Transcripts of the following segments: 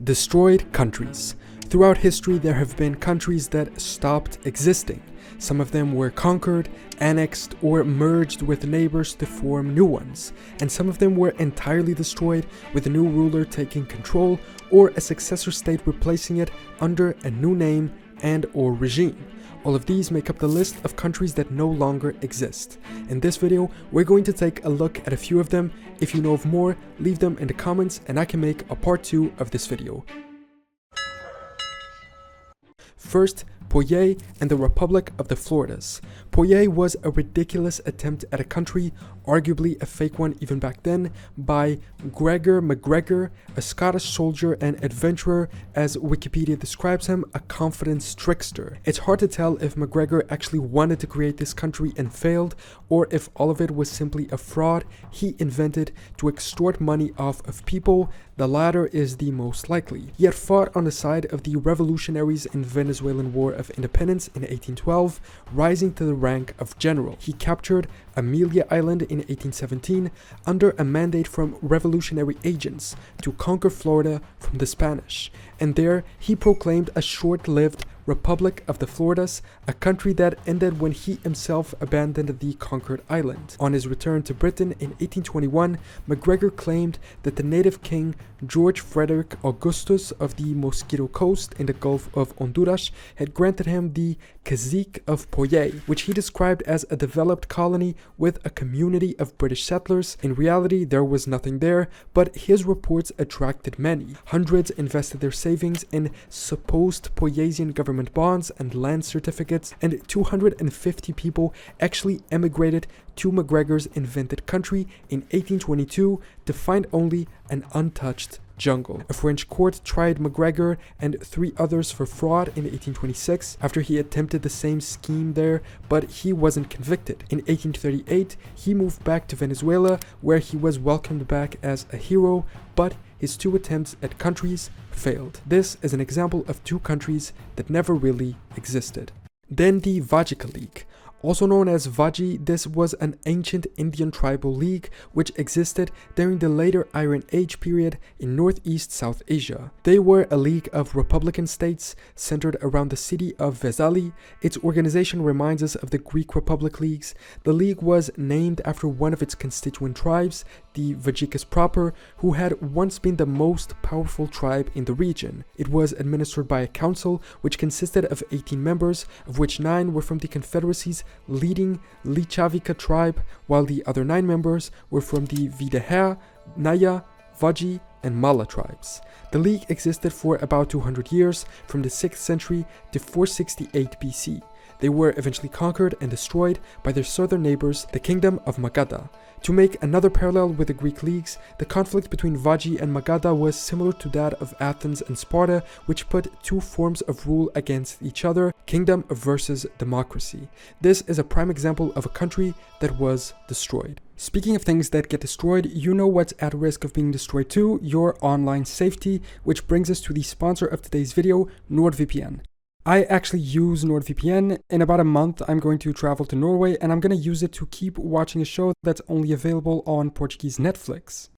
Destroyed countries. Throughout history, there have been countries that stopped existing. Some of them were conquered, annexed, or merged with neighbors to form new ones, and some of them were entirely destroyed with a new ruler taking control or a successor state replacing it under a new name and/or regime. All of these make up the list of countries that no longer exist. In this video, we're going to take a look at a few of them. If you know of more, leave them in the comments and I can make a part 2 of this video. First, Poyais and the Republic of the Floridas. Poyais was a ridiculous attempt at a country, arguably a fake one even back then, by Gregor MacGregor, a Scottish soldier and adventurer, as Wikipedia describes him, a confidence trickster. It's hard to tell if MacGregor actually wanted to create this country and failed, or if all of it was simply a fraud he invented to extort money off of people. The latter is the most likely. He had fought on the side of the revolutionaries in Venezuelan War of Independence in 1812, rising to the rank of general. He captured Amelia Island in 1817 under a mandate from revolutionary agents to conquer Florida from the Spanish, and there he proclaimed a short-lived Republic of the Floridas, a country that ended when he himself abandoned the conquered island. On his return to Britain in 1821, MacGregor claimed that the native king George Frederick Augustus of the Mosquito Coast in the Gulf of Honduras had granted him the Cazique of Poyais, which he described as a developed colony with a community of British settlers. In reality, there was nothing there, but his reports attracted many. Hundreds invested their savings in supposed Poyaisian government bonds and land certificates, and 250 people actually emigrated to MacGregor's invented country in 1822 to find only an untouched jungle. A French court tried MacGregor and 3 others for fraud in 1826 after he attempted the same scheme there, but he wasn't convicted. In 1838, he moved back to Venezuela, where he was welcomed back as a hero, but his 2 attempts at countries failed. This is an example of 2 countries that never really existed. Then the Vajika League. Also known as Vaji, this was an ancient Indian tribal league which existed during the later Iron Age period in Northeast South Asia. They were a league of republican states centered around the city of Vesali. Its organization reminds us of the Greek Republic leagues. The league was named after one of its constituent tribes, the Vajikas proper, who had once been the most powerful tribe in the region. It was administered by a council which consisted of 18 members, of which 9 were from the Confederacy's leading Lichavika tribe, while the other 9 members were from the Videha, Naya, Vaji, and Mala tribes. The league existed for about 200 years, from the 6th century to 468 BC. They were eventually conquered and destroyed by their southern neighbors, the Kingdom of Magadha. To make another parallel with the Greek leagues, the conflict between Vaji and Magadha was similar to that of Athens and Sparta, which put 2 forms of rule against each other, kingdom versus democracy. This is a prime example of a country that was destroyed. Speaking of things that get destroyed, you know what's at risk of being destroyed too: your online safety, which brings us to the sponsor of today's video, NordVPN. I actually use NordVPN. In about a month, I'm going to travel to Norway and I'm going to use it to keep watching a show that's only available on Portuguese Netflix.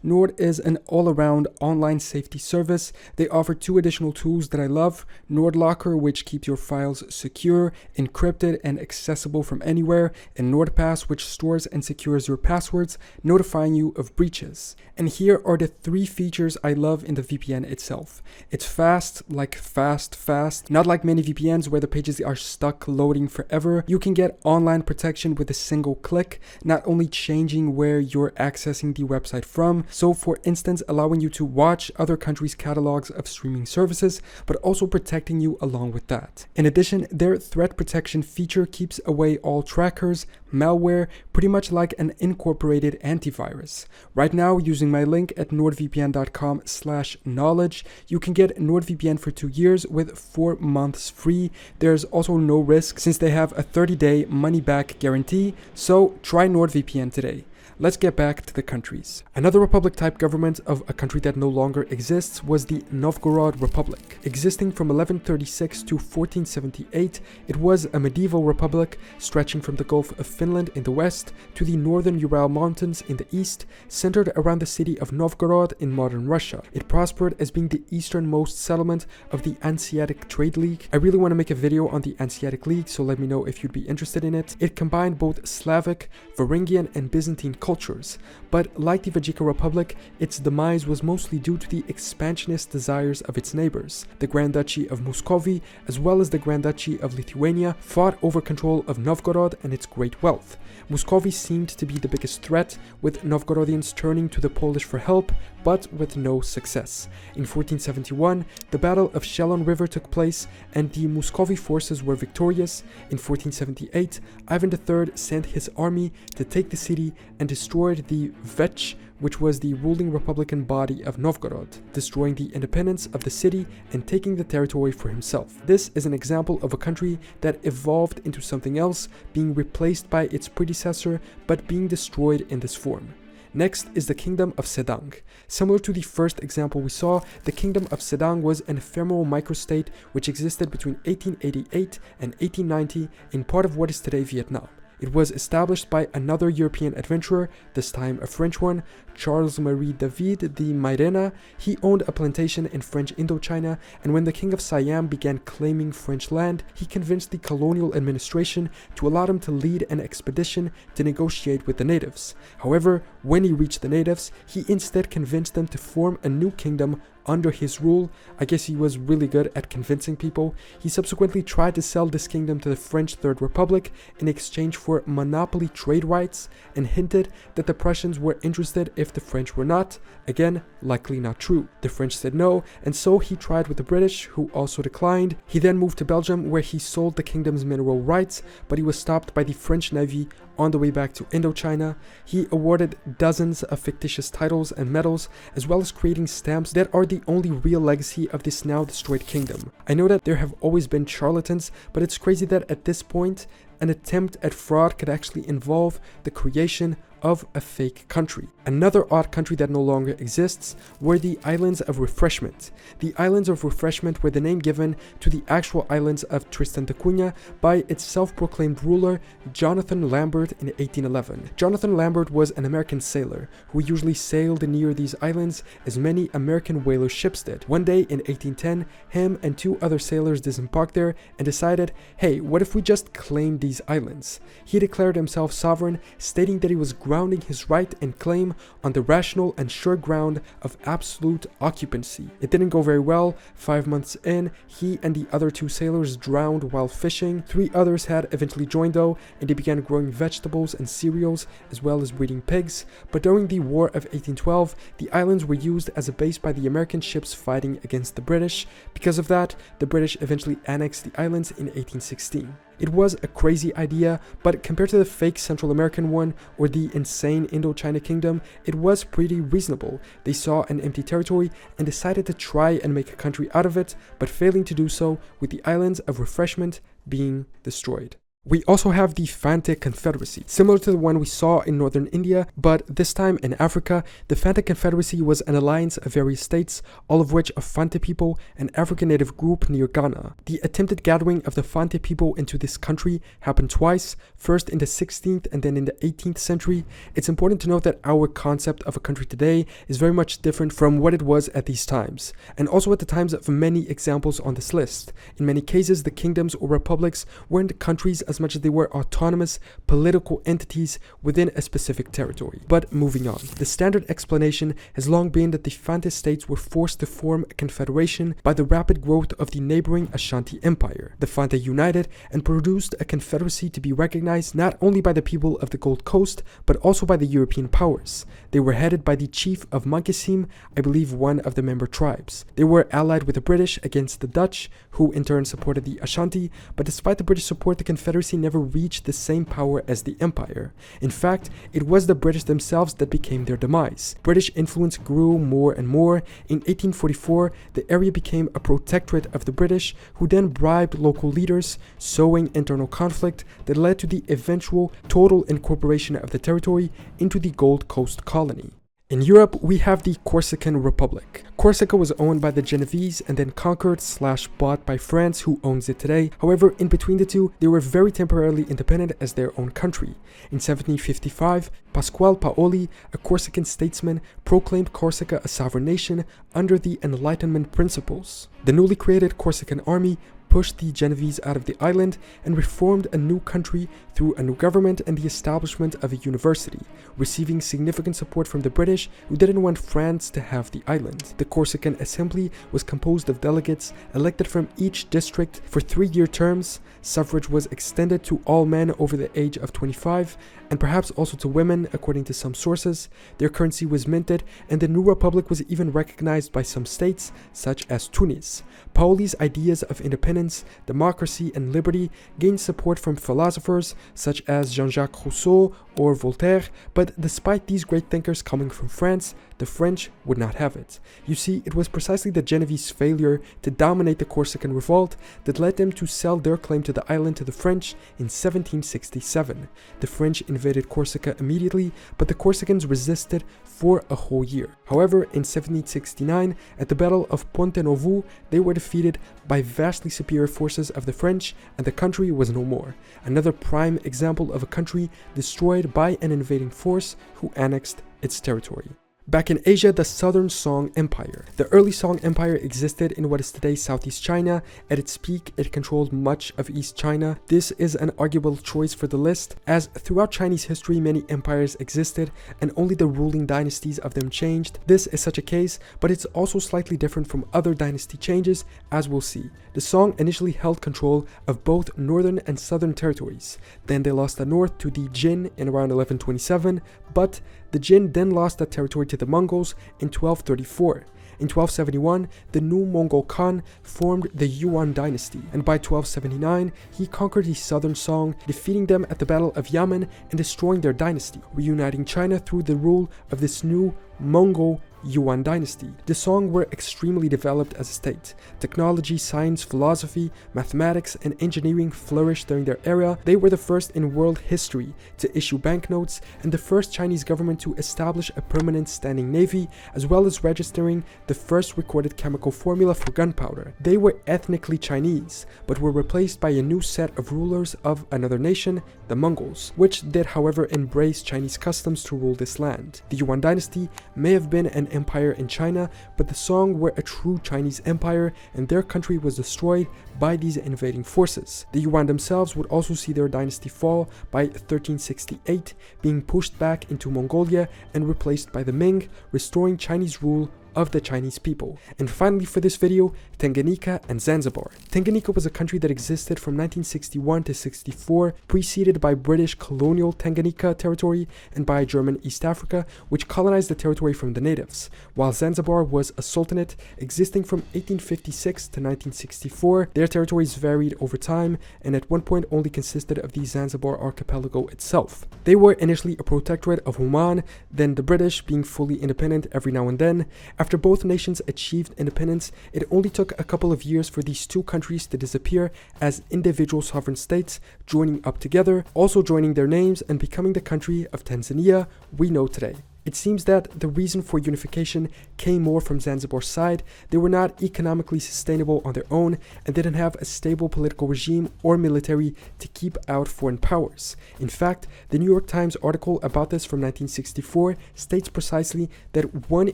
Nord is an all-around online safety service. They offer 2 additional tools that I love: NordLocker, which keeps your files secure, encrypted, and accessible from anywhere, and NordPass, which stores and secures your passwords, notifying you of breaches. And here are the 3 features I love in the VPN itself. It's fast, like fast, not like many VPNs where the pages are stuck loading forever. You can get online protection with a single click, not only changing where you're accessing the website from, so for instance allowing you to watch other countries' catalogs of streaming services, but also protecting you along with that. In addition, their threat protection feature keeps away all trackers, malware, pretty much like an incorporated antivirus. Right now, using my link at nordvpn.com/knowledge, you can get NordVPN for 2 years with 4 months free. There's also no risk since they have a 30-day money-back guarantee, so try NordVPN today. let's get back to the countries. Another republic-type government of a country that no longer exists was the Novgorod Republic. Existing from 1136 to 1478, it was a medieval republic stretching from the Gulf of Finland in the west to the northern Ural Mountains in the east, centered around the city of Novgorod in modern Russia. It prospered as being the easternmost settlement of the Hanseatic Trade League. I really want to make a video on the Hanseatic League, so let me know if you'd be interested in it. It combined both Slavic, Varangian, and Byzantine cultures, but like the Vajika Republic, its demise was mostly due to the expansionist desires of its neighbors. The Grand Duchy of Muscovy, as well as the Grand Duchy of Lithuania, fought over control of Novgorod and its great wealth. Muscovy seemed to be the biggest threat, with Novgorodians turning to the Polish for help, but with no success. In 1471, the Battle of Shelon River took place, and the Muscovy forces were victorious. In 1478, Ivan III sent his army to take the city and destroyed the Vech, which was the ruling republican body of Novgorod, destroying the independence of the city and taking the territory for himself. This is an example of a country that evolved into something else, being replaced by its predecessor, but being destroyed in this form. Next is the Kingdom of Sedang. Similar to the first example we saw, the Kingdom of Sedang was an ephemeral microstate which existed between 1888 and 1890 in part of what is today Vietnam. It was established by another European adventurer, this time a French one, Charles-Marie David de Mairena. He owned a plantation in French Indochina, and when the King of Siam began claiming French land, he convinced the colonial administration to allow him to lead an expedition to negotiate with the natives. However, when he reached the natives, he instead convinced them to form a new kingdom under his rule. I guess he was really good at convincing people. He subsequently tried to sell this kingdom to the French Third Republic in exchange for monopoly trade rights, and hinted that the Prussians were interested if the French were not. Again, likely not true. The French said no, and so he tried with the British, who also declined. He then moved to Belgium, where he sold the kingdom's mineral rights, but he was stopped by the French Navy on the way back to Indochina. He awarded dozens of fictitious titles and medals, as well as creating stamps that are the only real legacy of this now destroyed kingdom. I know that there have always been charlatans, but it's crazy that at this point, an attempt at fraud could actually involve the creation of a fake country. Another odd country that no longer exists were the Islands of Refreshment. The Islands of Refreshment were the name given to the actual islands of Tristan da Cunha by its self-proclaimed ruler, Jonathan Lambert, in 1811. Jonathan Lambert was an American sailor who usually sailed near these islands, as many American whaler ships did. One day in 1810, him and two other sailors disembarked there and decided, hey, what if we just claim these islands? He declared himself sovereign, stating that he was grounding his right and claim on the rational and sure ground of absolute occupancy. It didn't go very well. 5 months in, he and the other two sailors drowned while fishing. 3 others had eventually joined though, and they began growing vegetables and cereals, as well as breeding pigs. But during the War of 1812, the islands were used as a base by the American ships fighting against the British. Because of that, the British eventually annexed the islands in 1816. It was a crazy idea, but compared to the fake Central American one or the insane Indochina kingdom, it was pretty reasonable. They saw an empty territory and decided to try and make a country out of it, but failing to do so, with the Islands of Refreshment being destroyed. We also have the Fante Confederacy, similar to the one we saw in northern India, but this time in Africa. The Fante Confederacy was an alliance of various states, all of which are Fante people, an African native group near Ghana. The attempted gathering of the Fante people into this country happened twice, first in the 16th and then in the 18th century. It's important to note that our concept of a country today is very much different from what it was at these times, and also at the times of many examples on this list. In many cases, the kingdoms or republics weren't countries as much as they were autonomous political entities within a specific territory. But moving on, the standard explanation has long been that the Fante states were forced to form a confederation by the rapid growth of the neighboring Ashanti Empire. The Fante united and produced a confederacy to be recognized not only by the people of the Gold Coast, but also by the European powers. They were headed by the chief of Mankesim, I believe one of the member tribes. They were allied with the British against the Dutch, who in turn supported the Ashanti, but despite the British support, the confederacy Confederacy never reached the same power as the Empire. In fact, it was the British themselves that became their demise. British influence grew more and more. In 1844, the area became a protectorate of the British, who then bribed local leaders, sowing internal conflict that led to the eventual total incorporation of the territory into the Gold Coast colony. In Europe, we have the Corsican Republic. Corsica was owned by the Genoese and then conquered/bought by France, who owns it today. However, in between the two, they were very temporarily independent as their own country. In 1755, Pasquale Paoli, a Corsican statesman, proclaimed Corsica a sovereign nation under the Enlightenment principles. The newly created Corsican army pushed the Genoese out of the island and reformed a new country through a new government and the establishment of a university, receiving significant support from the British, who didn't want France to have the island. The Corsican Assembly was composed of delegates elected from each district for 3-year terms. Suffrage was extended to all men over the age of 25, and perhaps also to women, according to some sources. Their currency was minted, and the new republic was even recognized by some states, such as Tunis. Paoli's ideas of independence, democracy, and liberty gained support from philosophers such as Jean-Jacques Rousseau or Voltaire, but despite these great thinkers coming from France, the French would not have it. You see, it was precisely the Genoese failure to dominate the Corsican revolt that led them to sell their claim to the island to the French in 1767. The French invaded Corsica immediately, but the Corsicans resisted for a whole year. However, in 1769, at the Battle of Ponte Novo, they were defeated by vastly superior forces of the French, and the country was no more. Another prime example of a country destroyed by an invading force who annexed its territory. Back in Asia, the Southern Song Empire. The early Song Empire existed in what is today Southeast China. At its peak, it controlled much of East China. This is an arguable choice for the list, as throughout Chinese history, many empires existed, and only the ruling dynasties of them changed. This is such a case, but it's also slightly different from other dynasty changes, as we'll see. The Song initially held control of both northern and southern territories. Then they lost the north to the Jin in around 1127, but the Jin then lost that territory to the Mongols in 1234. In 1271, the new Mongol Khan formed the Yuan dynasty, and by 1279, he conquered the southern Song, defeating them at the Battle of Yamen and destroying their dynasty, reuniting China through the rule of this new Mongol Yuan dynasty. The Song were extremely developed as a state. Technology, science, philosophy, mathematics, and engineering flourished during their era. They were the first in world history to issue banknotes and the first Chinese government to establish a permanent standing navy, as well as registering the first recorded chemical formula for gunpowder. They were ethnically Chinese, but were replaced by a new set of rulers of another nation, the Mongols, which did however embrace Chinese customs to rule this land. The Yuan dynasty may have been an empire in China, but the Song were a true Chinese empire, and their country was destroyed by these invading forces. The Yuan themselves would also see their dynasty fall by 1368, being pushed back into Mongolia and replaced by the Ming, restoring Chinese rule of the Chinese people. And finally for this video, Tanganyika and Zanzibar. Tanganyika was a country that existed from 1961 to 64, preceded by British colonial Tanganyika territory and by German East Africa, which colonized the territory from the natives, while Zanzibar was a sultanate existing from 1856 to 1964. Their territories varied over time and at one point only consisted of the Zanzibar archipelago itself. They were initially a protectorate of Oman, then the British being fully independent every now and then. After both nations achieved independence, it only took a couple of years for these two countries to disappear as individual sovereign states, joining up together, also joining their names and becoming the country of Tanzania we know today. It seems that the reason for unification came more from Zanzibar's side. They were not economically sustainable on their own and didn't have a stable political regime or military to keep out foreign powers. In fact, the New York Times article about this from 1964 states precisely that one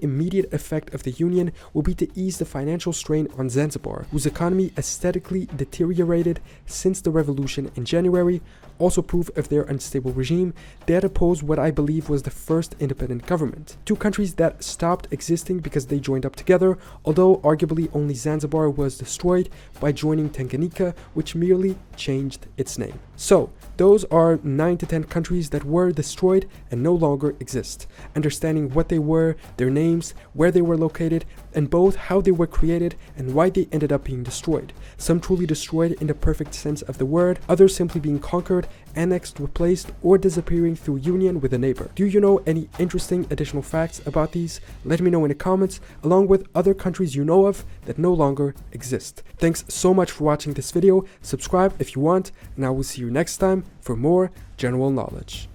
immediate effect of the union will be to ease the financial strain on Zanzibar, whose economy aesthetically deteriorated since the revolution in January. Also proof of their unstable regime, they had opposed what I believe was the first independent independent government. Two countries that stopped existing because they joined up together, although arguably only Zanzibar was destroyed by joining Tanganyika, which merely changed its name. So, those are 9 to 10 countries that were destroyed and no longer exist. Understanding what they were, their names, where they were located, and both how they were created and why they ended up being destroyed. Some truly destroyed in the perfect sense of the word, others simply being conquered, annexed, replaced, or disappearing through union with a neighbor. Do you know any interesting additional facts about these? Let me know in the comments, along with other countries you know of that no longer exist. Thanks so much for watching this video. Subscribe if you want, and I will see you next time for more general knowledge.